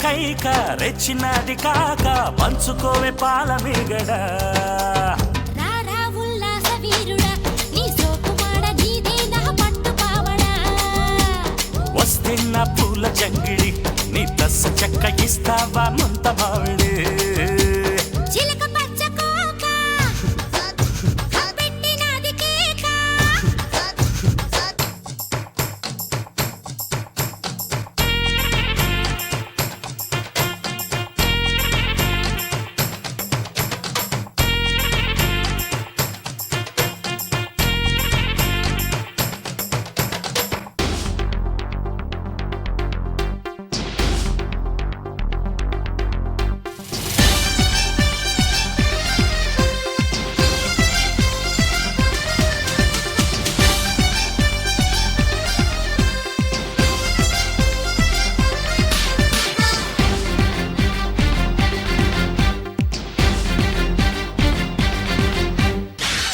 కైక రెచ్చినది కాక పంచుకోవే పాల మీగడ రారా ఉల్లాస వీరుడా నీ సోకుమాడ నీదే నా పట్టు పావడా వస్తే నా పూల జంగిడి నీ దశ చెక్క ఇస్తావా ముంత మావిడి చిలక పచ్చ కోక పెట్టినది కేక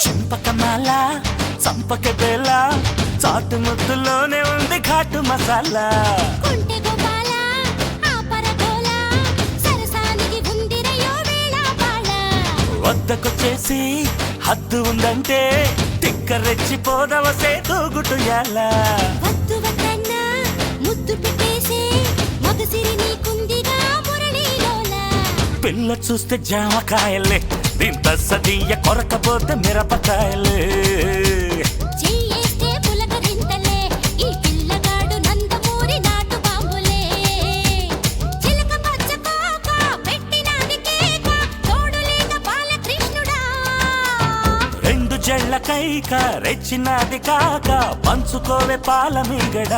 చెంపకమాల చంపక బేల చాటు ముద్దులోనే ఉంది ఘాటు మసాలా కొంటె గోపాల ఆపర గోల సరసానికి ఉందిరయో వేళ బాల వద్దకొచ్చేసి హద్దు ఉందంటే తిక్క రెచ్చిపోదవ సేతూగుటు ఎలా వద్దు వద్దన్నా ముద్దు పెట్టేసే మగసిరి నీకుందిగా మురళీలోల పిల్ల చూస్తే జామకాయలే దీంత సదీయ కొరకపోతే మిరపకాయలే చెయ్యేస్తే పులకరింతలే ఈ పిల్లగాడు నందమూరి నాటు బాంబులే చిలక పచ్చ కోక పెట్టినది కేక తోడులేక బాలకృష్ణుడా రెండు జళ్ళ కైక రెచ్చినది కాక పంచుకోవే పాల మీగడ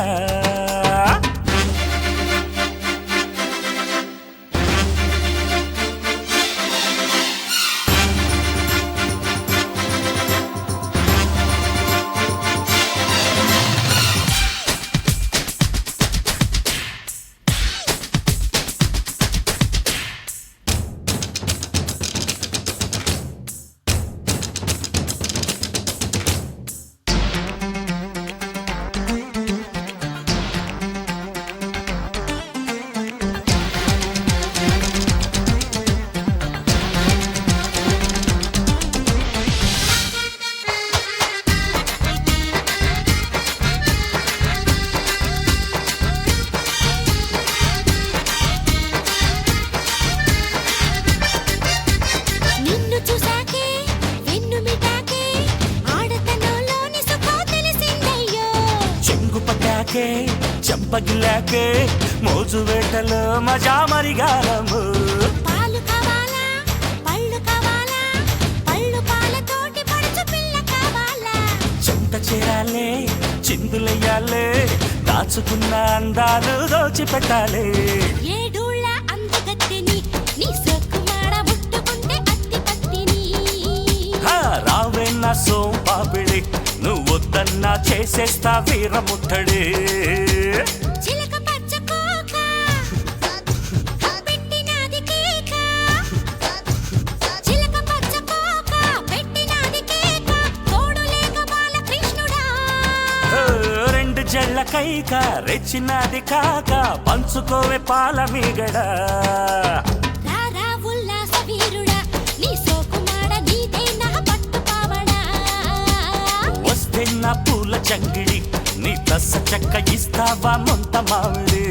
నిన్ను చూసాకే వెన్ను మిటాకే ఆడతనంలోని సుఖం తెలిసిందయ్యో చెంగు పట్టాకే చెంపగిలాకే మోజు వేటలో మజా మరిగారము పాలు కావాలా పళ్ళు కావాలా పళ్ళు పాలతోటి పడుచు పిల్ల కావాలా చెంత చేరాలే చిందులెయ్యాలే దాచుకున్న అందాలు దోచిపెట్టాలే ఏడూళ్ళ అందగత్తెని నీ సోకుమాడ ముట్టుకుంటే అత్తి పత్తిని హా, రావే నా సోంపాపిడి నువ్వొద్దన్నా చేసేస్తా వీరముట్టడి చిలక పచ్చ కోక పెట్టినది కేక చిలక పచ్చ కోక పెట్టినది కేక తోడులేక బాలకృష్ణుడా ఓ, రెండు జళ్ళ కైక రెచ్చినది కాక పంచుకోవే పాల మీగడ రారా ఉల్లాస వీరుడా నీ సోకుమాడ నీదే నా పట్టు పావడా వస్తే నా పూల జంగిడి నీ దశ చెక్క ఇస్తావా ముంత మావిడి